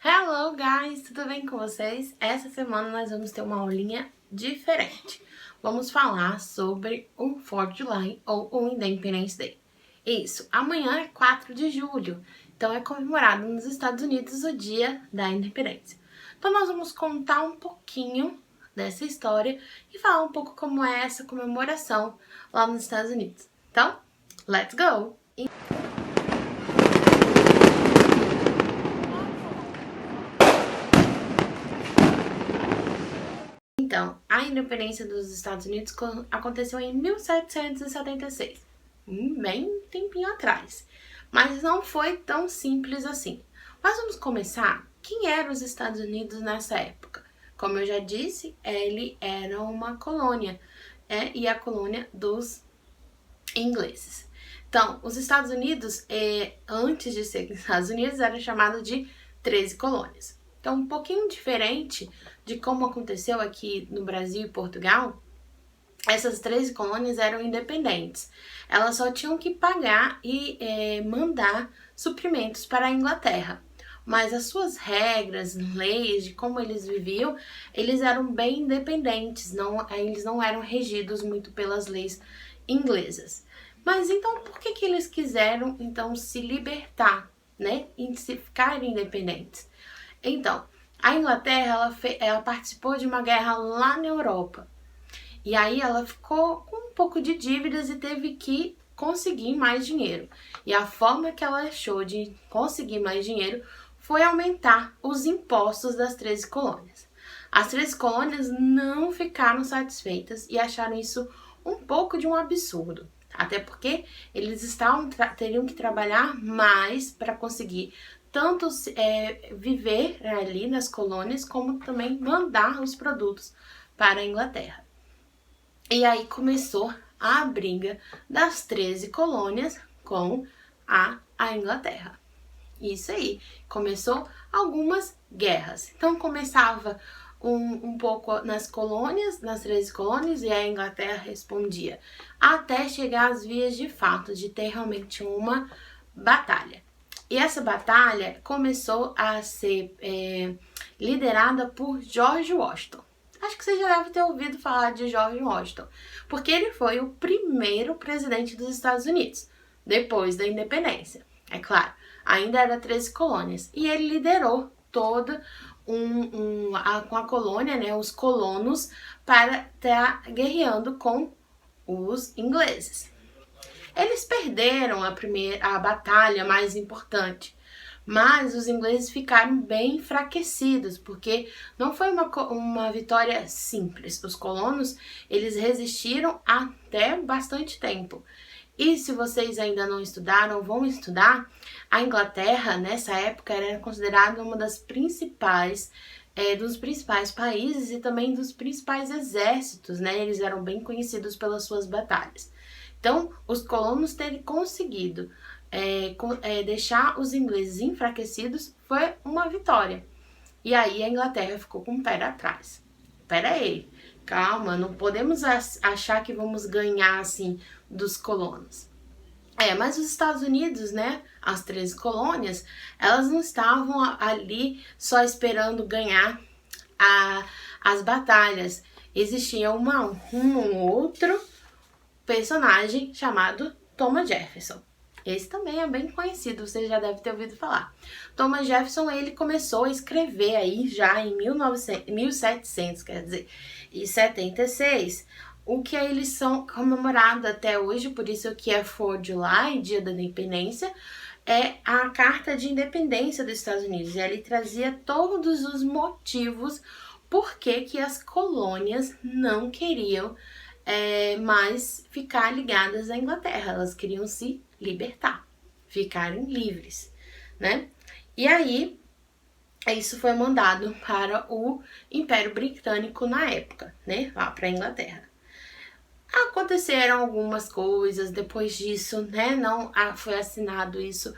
Hello guys, tudo bem com vocês? Essa semana nós vamos ter uma aulinha diferente. Vamos falar sobre o 4th of July ou o Independence Day. Isso, amanhã é 4 de julho, então é comemorado nos Estados Unidos o dia da independência. Então nós vamos contar um pouquinho dessa história e falar um pouco como é essa comemoração lá nos Estados Unidos. Então, let's go! Então, a independência dos Estados Unidos aconteceu em 1776, bem tempinho atrás, mas não foi tão simples assim. Mas vamos começar. Quem eram os Estados Unidos nessa época? Como eu já disse, ele era uma colônia, e a colônia dos ingleses. Então, os Estados Unidos, antes de ser Estados Unidos, era chamado de 13 colônias. Então, um pouquinho diferente de como aconteceu aqui no Brasil e Portugal, essas 13 colônias eram independentes. Elas só tinham que pagar e mandar suprimentos para a Inglaterra. Mas as suas regras, leis, de como eles viviam, eles eram bem independentes, eles não eram regidos muito pelas leis inglesas. Mas então, por que eles quiseram então se libertar, né, e se ficarem independentes? Então, a Inglaterra, ela participou de uma guerra lá na Europa. E aí ela ficou com um pouco de dívidas e teve que conseguir mais dinheiro. E a forma que ela achou de conseguir mais dinheiro foi aumentar os impostos das 13 colônias. As 13 colônias não ficaram satisfeitas e acharam isso um pouco de um absurdo. Até porque eles teriam que trabalhar mais para conseguir tanto viver ali nas colônias, como também mandar os produtos para a Inglaterra. E aí começou a briga das 13 colônias com a Inglaterra. Isso aí, começou algumas guerras. Então começava um pouco nas colônias, nas 13 colônias, e a Inglaterra respondia, até chegar às vias de fato, de ter realmente uma batalha. E essa batalha começou a ser liderada por George Washington. Acho que você já deve ter ouvido falar de George Washington, porque ele foi o primeiro presidente dos Estados Unidos, depois da independência. É claro, ainda era 13 colônias, e ele liderou toda com a colônia, né, os colonos, para estar guerreando com os ingleses. Eles perderam a batalha mais importante, mas os ingleses ficaram bem enfraquecidos, porque não foi uma vitória simples. Os colonos, eles resistiram até bastante tempo. E se vocês ainda não estudaram, vão estudar, a Inglaterra, nessa época, era considerada uma das principais, dos principais países e também dos principais exércitos, né? Eles eram bem conhecidos pelas suas batalhas. Então, os colonos terem conseguido deixar os ingleses enfraquecidos foi uma vitória. E aí a Inglaterra ficou com o pé atrás. Pera aí, calma, não podemos achar que vamos ganhar assim dos colonos. Mas os Estados Unidos, né, as 13 colônias, elas não estavam ali só esperando ganhar as batalhas. Existia um outro personagem chamado Thomas Jefferson. Esse também é bem conhecido, você já deve ter ouvido falar. Thomas Jefferson, ele começou a escrever aí já em 1776, o que eles são comemorados até hoje, por isso que é 4th of July, dia da independência, é a Carta de Independência dos Estados Unidos. E ele trazia todos os motivos por que as colônias não queriam mais ficar ligadas à Inglaterra. Elas queriam se libertar, ficarem livres, né? E aí, isso foi mandado para o Império Britânico na época, né? Lá para a Inglaterra. Aconteceram algumas coisas depois disso, né? Não foi assinado isso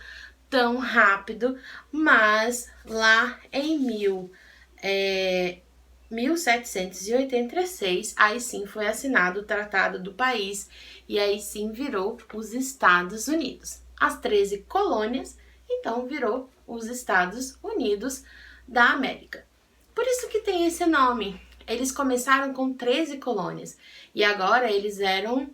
tão rápido, mas lá em 1786, aí sim foi assinado o Tratado do País e aí sim virou os Estados Unidos. As 13 colônias, então virou os Estados Unidos da América. Por isso que tem esse nome. Eles começaram com 13 colônias e agora eles eram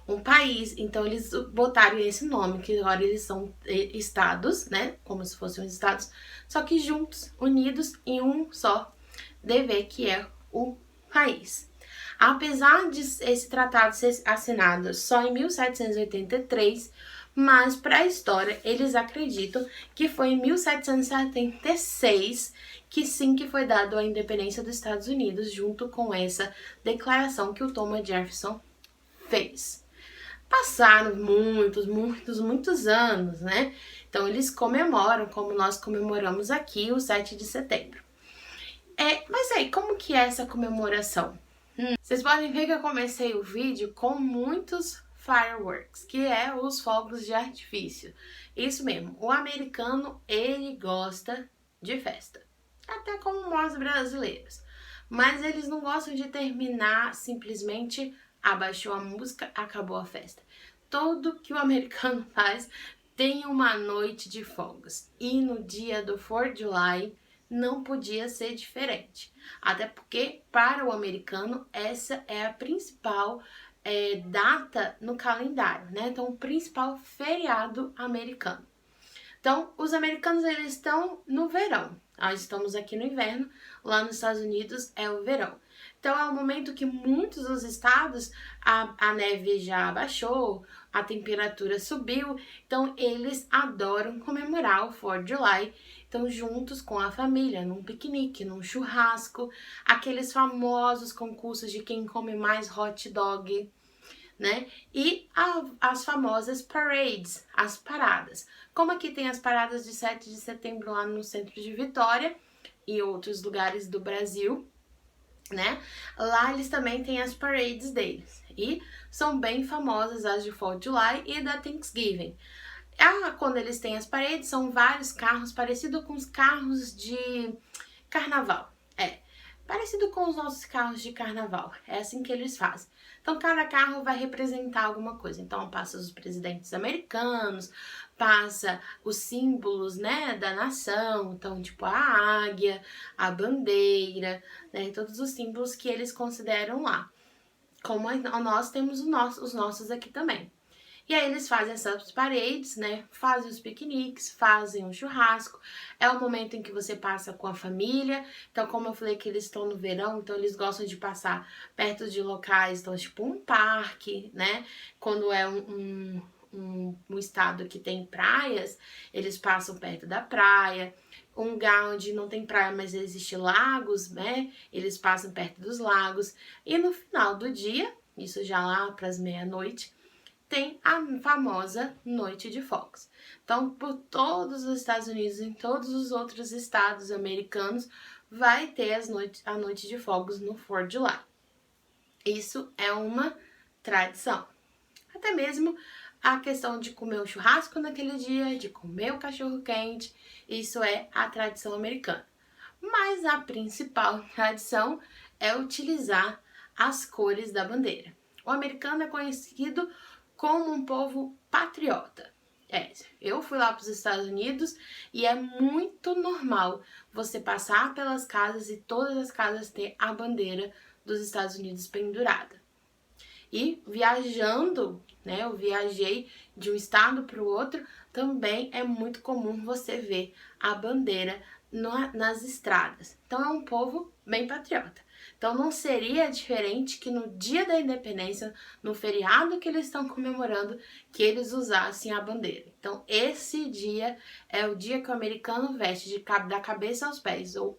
um país, então eles botaram esse nome, que agora eles são estados, né, como se fossem os estados, só que juntos, unidos em um só dever, que é o país. Apesar de esse tratado ser assinado só em 1783, mas para a história eles acreditam que foi em 1776 que sim que foi dado a independência dos Estados Unidos, junto com essa declaração que o Thomas Jefferson fez. Passaram muitos anos, né? Então eles comemoram, como nós comemoramos aqui, o 7 de setembro. Mas aí, como que é essa comemoração? Vocês podem ver que eu comecei o vídeo com muitos fireworks, que é os fogos de artifício. Isso mesmo, o americano, ele gosta de festa, até como nós brasileiros. Mas eles não gostam de terminar simplesmente abaixou a música, acabou a festa. Tudo que o americano faz tem uma noite de fogos. E no dia do 4th of July não podia ser diferente. Até porque, para o americano, essa é a principal data no calendário, né? Então, o principal feriado americano. Então, os americanos, eles estão no verão. Nós estamos aqui no inverno, lá nos Estados Unidos é o verão. Então, é um momento que muitos dos estados, a neve já abaixou, a temperatura subiu, então eles adoram comemorar o 4th of July, então juntos com a família, num piquenique, num churrasco, aqueles famosos concursos de quem come mais hot dog, né? E as famosas parades, as paradas. Como aqui tem as paradas de 7 de setembro lá no centro de Vitória e outros lugares do Brasil, né? Lá eles também têm as parades deles. E são bem famosas as de 4th of July e da Thanksgiving. Quando eles têm as parades, são vários carros, parecido com os carros de carnaval. Parecido com os nossos carros de carnaval. É assim que eles fazem. Então, cada carro vai representar alguma coisa. Então, passa os presidentes americanos, passa os símbolos, né, da nação. Então, tipo, a águia, a bandeira, né, todos os símbolos que eles consideram lá. Como nós temos os nossos aqui também. E aí eles fazem essas paredes, né? Fazem os piqueniques, fazem um churrasco. É o momento em que você passa com a família. Então, como eu falei que eles estão no verão, então eles gostam de passar perto de locais, então, tipo um parque, né? Quando é um estado que tem praias, eles passam perto da praia. Um lugar onde não tem praia, mas existe lagos, né? Eles passam perto dos lagos. E no final do dia, isso já lá para as meia-noite, tem a famosa Noite de Fogos. Então, por todos os Estados Unidos, em todos os outros estados americanos, vai ter a Noite de Fogos no 4th of July. Isso é uma tradição. Até mesmo a questão de comer o churrasco naquele dia, de comer o cachorro quente, isso é a tradição americana. Mas a principal tradição é utilizar as cores da bandeira. O americano é conhecido como um povo patriota. Eu fui lá para os Estados Unidos e é muito normal você passar pelas casas e todas as casas ter a bandeira dos Estados Unidos pendurada. E viajando, né, eu viajei de um estado para o outro, também é muito comum você ver a bandeira nas estradas. Então é um povo bem patriota. Então não seria diferente que no dia da independência, no feriado que eles estão comemorando, que eles usassem a bandeira. Então esse dia é o dia que o americano veste da cabeça aos pés, o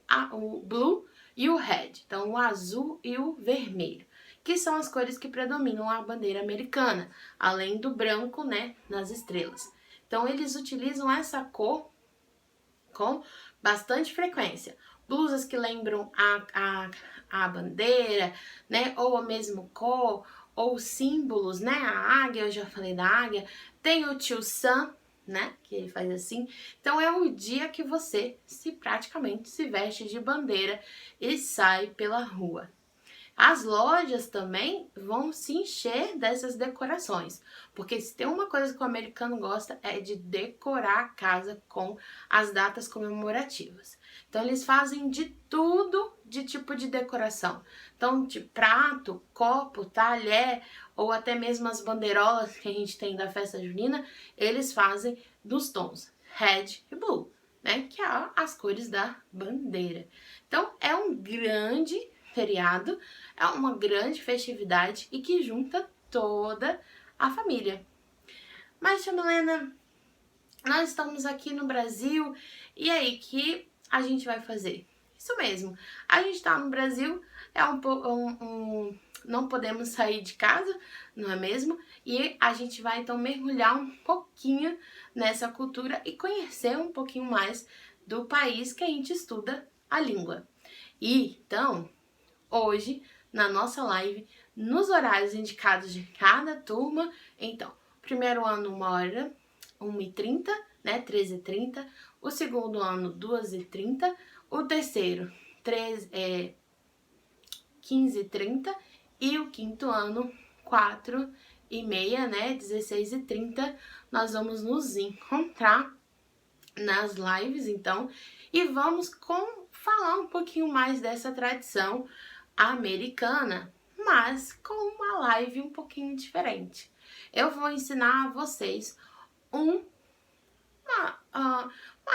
blue e o red. Então o azul e o vermelho, que são as cores que predominam a bandeira americana, além do branco, né, nas estrelas. Então eles utilizam essa cor com bastante frequência. Blusas que lembram a bandeira, né? Ou a mesma cor, ou símbolos, né? A águia, eu já falei da águia. Tem o tio Sam, né? Que ele faz assim. Então é o dia que você praticamente se veste de bandeira e sai pela rua. As lojas também vão se encher dessas decorações, porque se tem uma coisa que o americano gosta é de decorar a casa com as datas comemorativas. Então eles fazem de tudo de tipo de decoração. Então de prato, copo, talher ou até mesmo as bandeirolas que a gente tem da festa junina, eles fazem dos tons red e blue, né? Que é as cores da bandeira. Então é um grande feriado, é uma grande festividade e que junta toda a família. Mas, tia Milena, nós estamos aqui no Brasil e aí, que a gente vai fazer? Isso mesmo, a gente está no Brasil, não podemos sair de casa, não é mesmo? E a gente vai então mergulhar um pouquinho nessa cultura e conhecer um pouquinho mais do país que a gente estuda a língua. E então, hoje, na nossa live, nos horários indicados de cada turma, então, primeiro ano 1h, 1h30, né, 13h30, o segundo ano 2h30, o terceiro 15h30 e o quinto ano 4h30, né, 16h30, nós vamos nos encontrar nas lives, então, e vamos falar um pouquinho mais dessa tradição americana, mas com uma live um pouquinho diferente. Eu vou ensinar a vocês uma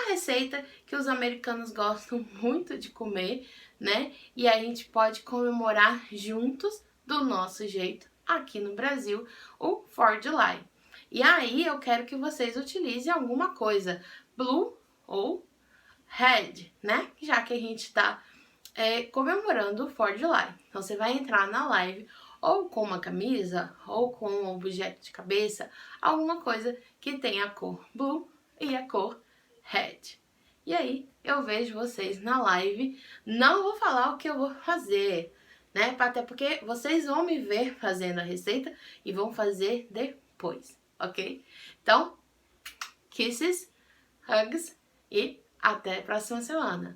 receita que os americanos gostam muito de comer, né? E a gente pode comemorar juntos, do nosso jeito, aqui no Brasil, o 4th of July. E aí eu quero que vocês utilizem alguma coisa, blue ou red, né? Já que a gente tá comemorando o 4th of July. Então você vai entrar na live ou com uma camisa, ou com um objeto de cabeça, alguma coisa que tenha a cor blue e a cor red. E aí eu vejo vocês na live. Não vou falar o que eu vou fazer, né? Até porque vocês vão me ver fazendo a receita e vão fazer depois, ok? Então, kisses, hugs e até a próxima semana.